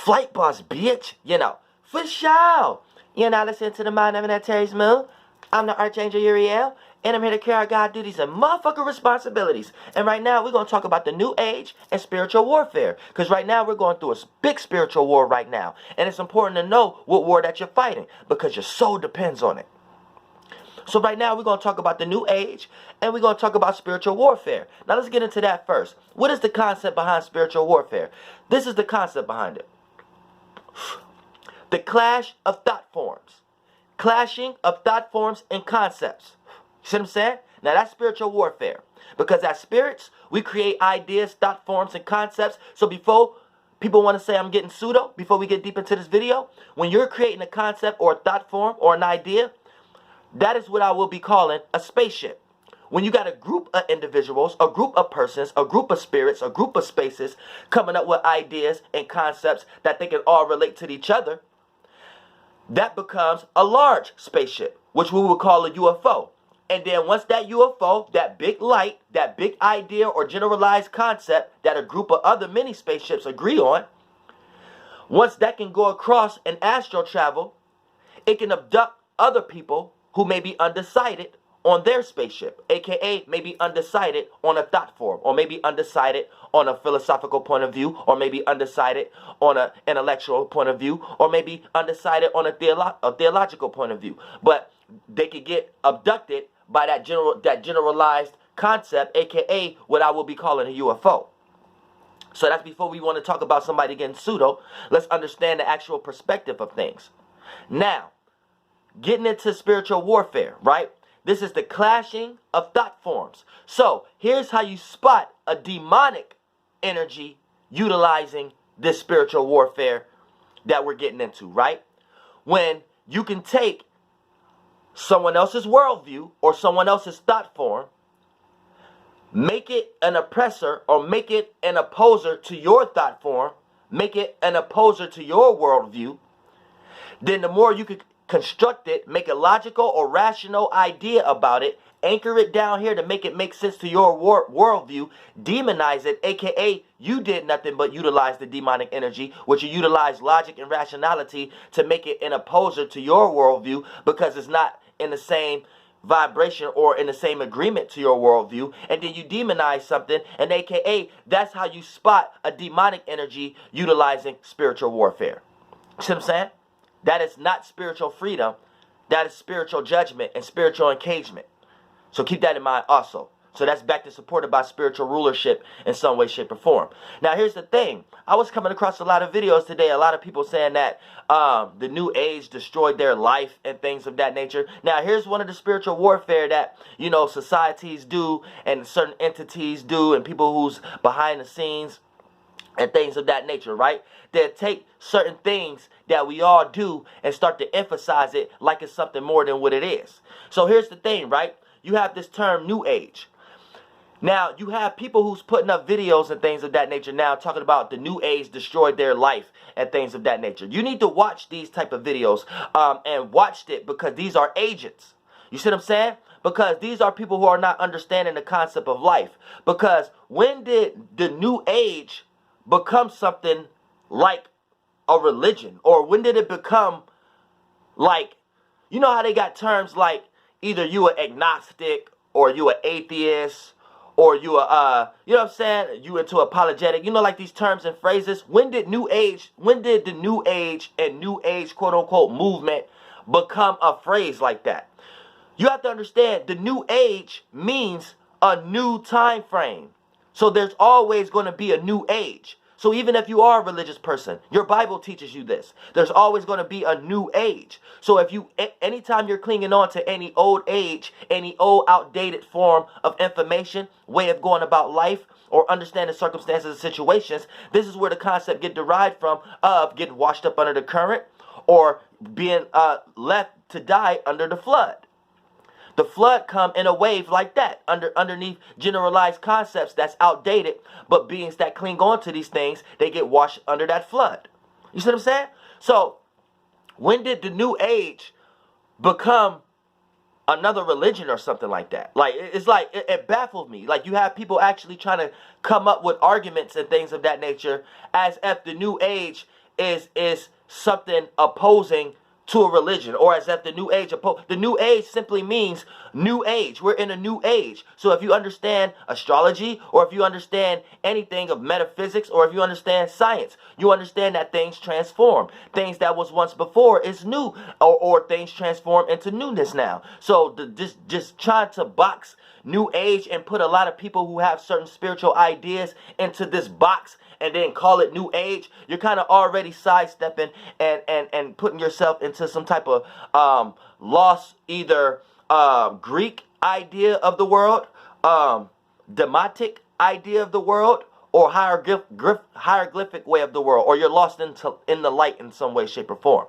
Flight boss, bitch. You know, for sure. You're not listening to the Mind of that Terry's Moon. I'm the Archangel Uriel, and I'm here to carry out God's duties and motherfucking responsibilities. And right now, we're going to talk about the new age and spiritual warfare. Because right now, we're going through a big spiritual war right now. And it's important to know what war that you're fighting, because your soul depends on it. So right now, we're going to talk about the new age, and we're going to talk about spiritual warfare. Now, let's get into that first. What is the concept behind spiritual warfare? This is the concept behind it. The clash of thought forms. Clashing of thought forms and concepts. You see what I'm saying? Now, that's spiritual warfare. Because as spirits, we create ideas, thought forms, and concepts. So before people want to say I'm getting pseudo, before we get deep into this video, when you're creating a concept or a thought form or an idea, that is what I will be calling a spaceship. When you got a group of individuals, a group of persons, a group of spirits, a group of spaces coming up with ideas and concepts that they can all relate to each other, that becomes a large spaceship, which we would call a UFO. And then once that UFO, that big light, that big idea or generalized concept that a group of other mini spaceships agree on, once that can go across and astral travel, it can abduct other people who may be undecided on their spaceship, aka maybe undecided on a thought form, or maybe undecided on a philosophical point of view, or maybe undecided on an intellectual point of view, or maybe undecided on a theological point of view. But they could get abducted by that generalized concept, aka what I will be calling a UFO. So that's before we want to talk about somebody getting pseudo. Let's understand the actual perspective of things. Now, getting into spiritual warfare, right? This is the clashing of thought forms. So here's how you spot a demonic energy utilizing this spiritual warfare that we're getting into, right? When you can take someone else's worldview or someone else's thought form, make it an oppressor or make it an opposer to your thought form, make it an opposer to your worldview, then the more you could construct it, make a logical or rational idea about it, anchor it down here to make it make sense to your worldview, demonize it, aka you did nothing but utilize the demonic energy, which you utilize logic and rationality to make it an opposer to your worldview because it's not in the same vibration or in the same agreement to your worldview, and then you demonize something, and aka that's how you spot a demonic energy utilizing spiritual warfare. See what I'm saying? That is not spiritual freedom. That is spiritual judgment and spiritual engagement. So keep that in mind also. So that's back to supported by spiritual rulership in some way, shape, or form. Now, here's the thing. I was coming across a lot of videos today. A lot of people saying that the new age destroyed their life and things of that nature. Now, here's one of the spiritual warfare that, you know, societies do and certain entities do and people who's behind the scenes and things of that nature, right? They take certain things that we all do and start to emphasize it like it's something more than what it is. So here's the thing, right? You have this term new age. Now, you have people who's putting up videos and things of that nature now talking about the new age destroyed their life and things of that nature. You need to watch these type of videos and watch it because these are agents. You see what I'm saying? Because these are people who are not understanding the concept of life. Because when did the new age become something like a religion? Or when did it become like, you know how they got terms like either you are agnostic or you are atheist or you are, you know what I'm saying, you into apologetic, you know, like these terms and phrases. When did the new age and new age quote unquote movement become a phrase like that? You have to understand the new age means a new time frame. So there's always going to be a new age. So even if you are a religious person, your Bible teaches you this. There's always going to be a new age. So if you, anytime you're clinging on to any old age, any old outdated form of information, way of going about life, or understanding circumstances and situations, this is where the concept get derived from of getting washed up under the current or being left to die under the flood. The flood come in a wave like that, underneath generalized concepts that's outdated, but beings that cling on to these things, they get washed under that flood. You see what I'm saying? So, when did the new age become another religion or something like that? Like, it's like, it baffled me. Like, you have people actually trying to come up with arguments and things of that nature as if the new age is something opposing to a religion, or as if the new age the new age simply means new age. We're in a new age. So if you understand astrology, or if you understand anything of metaphysics, or if you understand science, you understand that things transform. Things that was once before is new, or things transform into newness now. So just trying to box new age and put a lot of people who have certain spiritual ideas into this box and then call it new age, you're kind of already sidestepping and putting yourself into some type of lost, either Greek idea of the world, Demotic idea of the world, or hieroglyphic way of the world, or you're lost in the light in some way, shape, or form,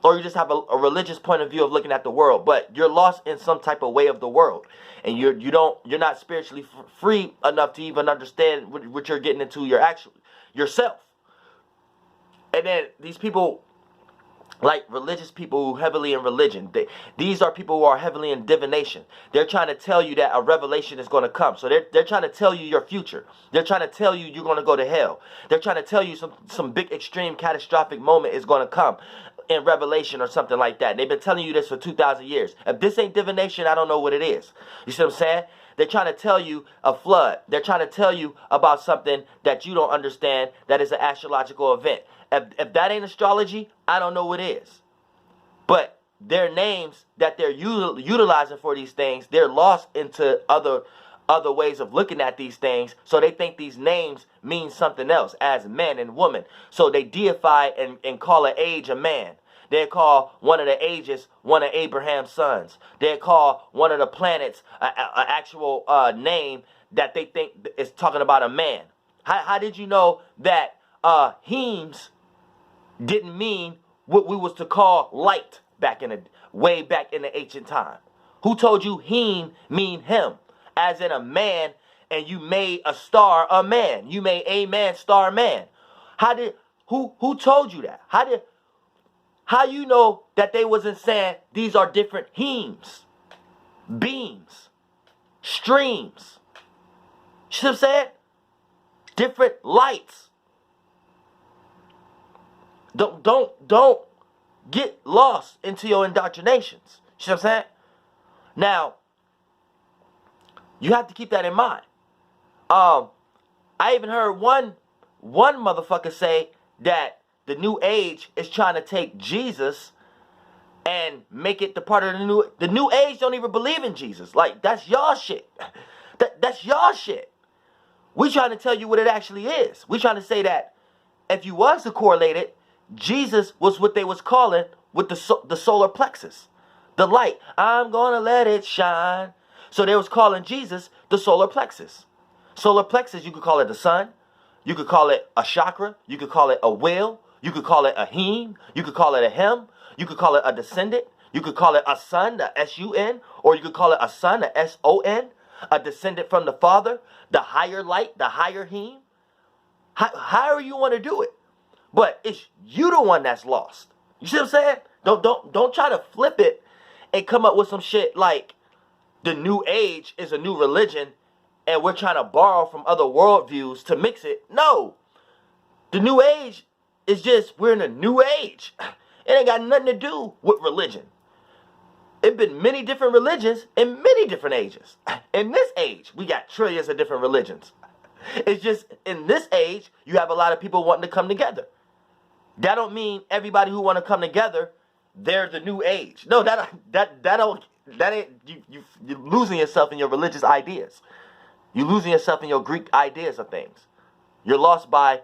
or you just have a religious point of view of looking at the world, but you're lost in some type of way of the world, and you're not spiritually free enough to even understand what you're getting into yourself. And then these people, like religious people who heavily in religion, these are people who are heavily in divination. They're trying to tell you that a revelation is going to come. So they're trying to tell you your future. They're trying to tell you you're going to go to hell. They're trying to tell you some big extreme catastrophic moment is going to come in Revelation or something like that. And they've been telling you this for 2,000 years. If this ain't divination, I don't know what it is. You see what I'm saying? They're trying to tell you a flood. They're trying to tell you about something that you don't understand, that is an astrological event. If that ain't astrology, I don't know what is. But their names that they're utilizing for these things, they're lost into other ways of looking at these things. So they think these names mean something else as man and woman. So they deify and call an age a man. They call one of the ages one of Abraham's sons. They call one of the planets an actual name that they think is talking about a man. How did you know that Heems didn't mean what we was to call light way back in the ancient time? Who told you Heem mean him, as in a man, and you made a star a man? You made a man star man. Who told you that? How you know that they wasn't saying these are different Heems, beams, streams? You see what I'm saying? Different lights. Don't get lost into your indoctrinations. You see what I'm saying? Now, you have to keep that in mind. I even heard one motherfucker say that the new age is trying to take Jesus and make it the part of the new age. Don't even believe in Jesus. Like, that's y'all shit. That's y'all shit. We trying to tell you what it actually is. We trying to say that if you was to correlate it, Jesus was what they was calling with the solar plexus, the light. I'm gonna let it shine. So they was calling Jesus the solar plexus. Solar plexus, you could call it the sun. You could call it a chakra. You could call it a will. You could call it a Heem. You could call it a him. You could call it a descendant. You could call it a son, the S-U-N. Or you could call it a son, the S-O-N. A descendant from the Father, the higher light, the higher Heem. However you want to do it. But it's you the one that's lost. You see what I'm saying? Don't try to flip it and come up with some shit like the new age is a new religion and we're trying to borrow from other worldviews to mix it. No. The new age is just, we're in a new age. It ain't got nothing to do with religion. It's been many different religions in many different ages. In this age, we got trillions of different religions. It's just, in this age, you have a lot of people wanting to come together. That don't mean everybody who want to come together, they're the new age. No, that ain't, you're losing yourself in your religious ideas. You're losing yourself in your Greek ideas of things. You're lost by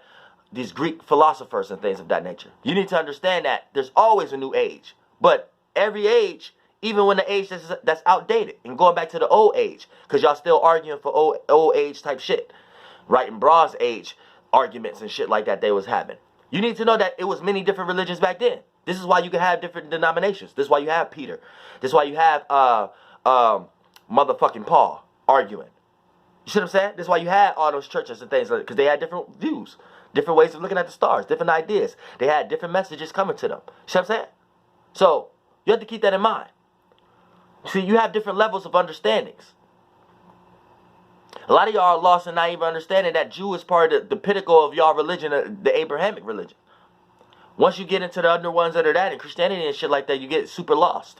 these Greek philosophers and things of that nature. You need to understand that there's always a new age. But every age, even when the age that's outdated, and going back to the old age, because y'all still arguing for old age type shit. Right, in Bronze Age arguments and shit like that they was having. You need to know that it was many different religions back then. This is why you can have different denominations. This is why you have Peter. This is why you have motherfucking Paul arguing. You see what I'm saying? This is why you had all those churches and things like that, because they had different views, different ways of looking at the stars, different ideas. They had different messages coming to them. You see what I'm saying? So you have to keep that in mind. See, you have different levels of understandings. A lot of y'all are lost and not even understanding that Jew is part of the pinnacle of y'all religion, the Abrahamic religion. Once you get into the other ones that are that in Christianity and shit like that, you get super lost.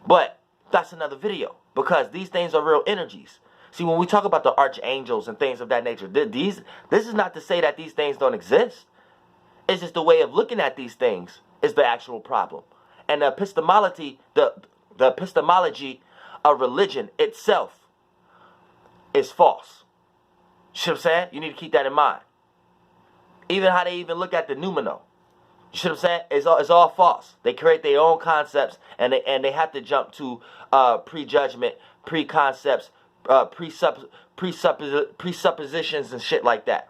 But that's another video, because these things are real energies. See, when we talk about the archangels and things of that nature, this is not to say that these things don't exist. It's just the way of looking at these things is the actual problem. And the epistemology, the epistemology of religion itself is false. You see what I'm saying? You need to keep that in mind. Even how they even look at the numino. You see what I'm saying? It's all false. They create their own concepts, and they have to jump to prejudgment, preconcepts, presuppositions and shit like that.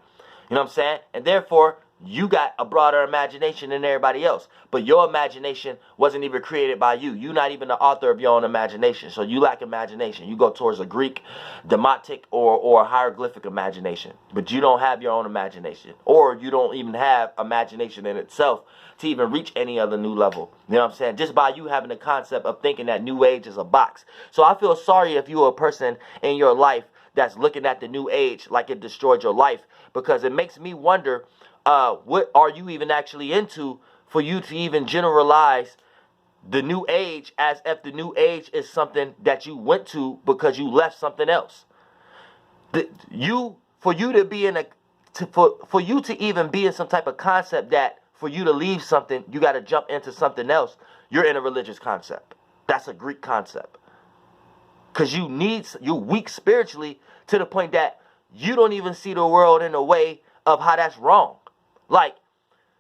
You know what I'm saying? And therefore, you got a broader imagination than everybody else. But your imagination wasn't even created by you. You're not even the author of your own imagination. So you lack imagination. You go towards a Greek, demotic, or hieroglyphic imagination. But you don't have your own imagination. Or you don't even have imagination in itself to even reach any other new level. You know what I'm saying? Just by you having the concept of thinking that New Age is a box. So I feel sorry if you're a person in your life that's looking at the New Age like it destroyed your life. Because it makes me wonder, what are you even actually into for you to even generalize the New Age as if the New Age is something that you went to because you left something else? For you to even be in some type of concept that for you to leave something, you got to jump into something else, you're in a religious concept. That's a Greek concept. Because you're weak spiritually to the point that you don't even see the world in a way of how that's wrong. Like,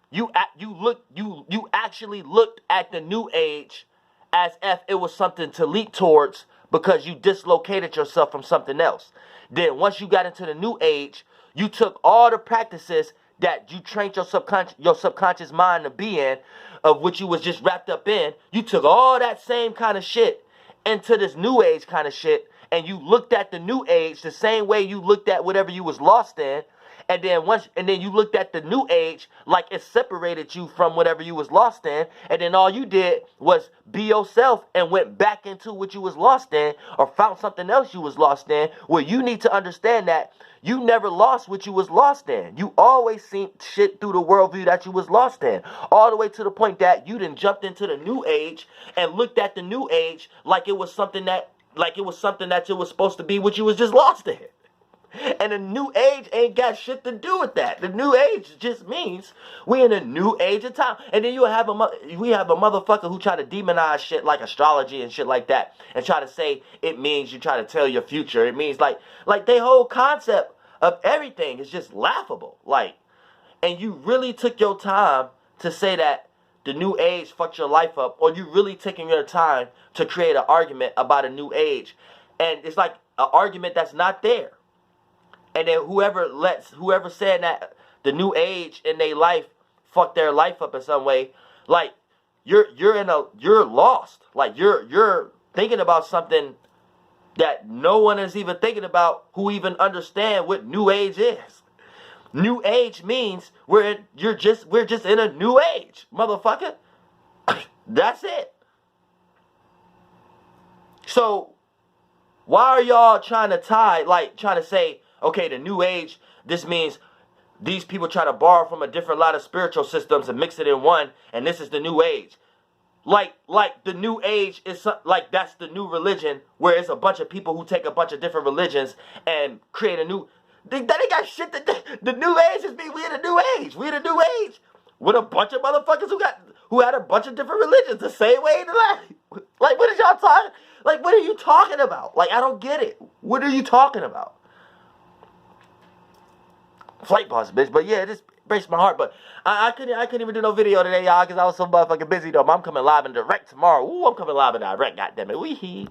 you actually looked at the New Age as if it was something to leap towards because you dislocated yourself from something else. Then once you got into the New Age, you took all the practices that you trained your subconscious mind to be in, of which you was just wrapped up in. You took all that same kind of shit into this New Age kind of shit, and you looked at the New Age the same way you looked at whatever you was lost in. And then you looked at the New Age like it separated you from whatever you was lost in, and then all you did was be yourself and went back into what you was lost in, or found something else you was lost in. Well, you need to understand that you never lost what you was lost in. You always seen shit through the worldview that you was lost in, all the way to the point that you done jumped into the New Age and looked at the New Age like it was something that it was supposed to be what you was just lost in. And the New Age ain't got shit to do with that. The New Age just means we in a new age of time. And then we have a motherfucker who try to demonize shit like astrology and shit like that, and try to say it means you try to tell your future. It means like their whole concept of everything is just laughable. Like, and you really took your time to say that the New Age fucked your life up, or you really taking your time to create an argument about a New Age, and it's like an argument that's not there. And then whoever said that the New Age in their life fucked their life up in some way, like you're lost. Like you're thinking about something that no one is even thinking about who even understand what New Age is. New Age means we're just in a new age, motherfucker. That's it. So why are y'all trying to say, okay, the New Age, this means these people try to borrow from a different lot of spiritual systems and mix it in one, and this is the New Age. Like the New Age is like that's the new religion, where it's a bunch of people who take a bunch of different religions and create a new. That ain't got shit. The New Age is we in a New Age. We in a New Age with a bunch of motherfuckers who had a bunch of different religions the same way in the life. Like, what is y'all talking? Like, what are you talking about? Like, I don't get it. What are you talking about? Flight boss, bitch. But yeah, this breaks my heart. But I couldn't even do no video today, y'all, because I was so motherfucking busy though. I'm coming live and direct tomorrow. Ooh, I'm coming live and direct. Goddamn it. Wee-hee.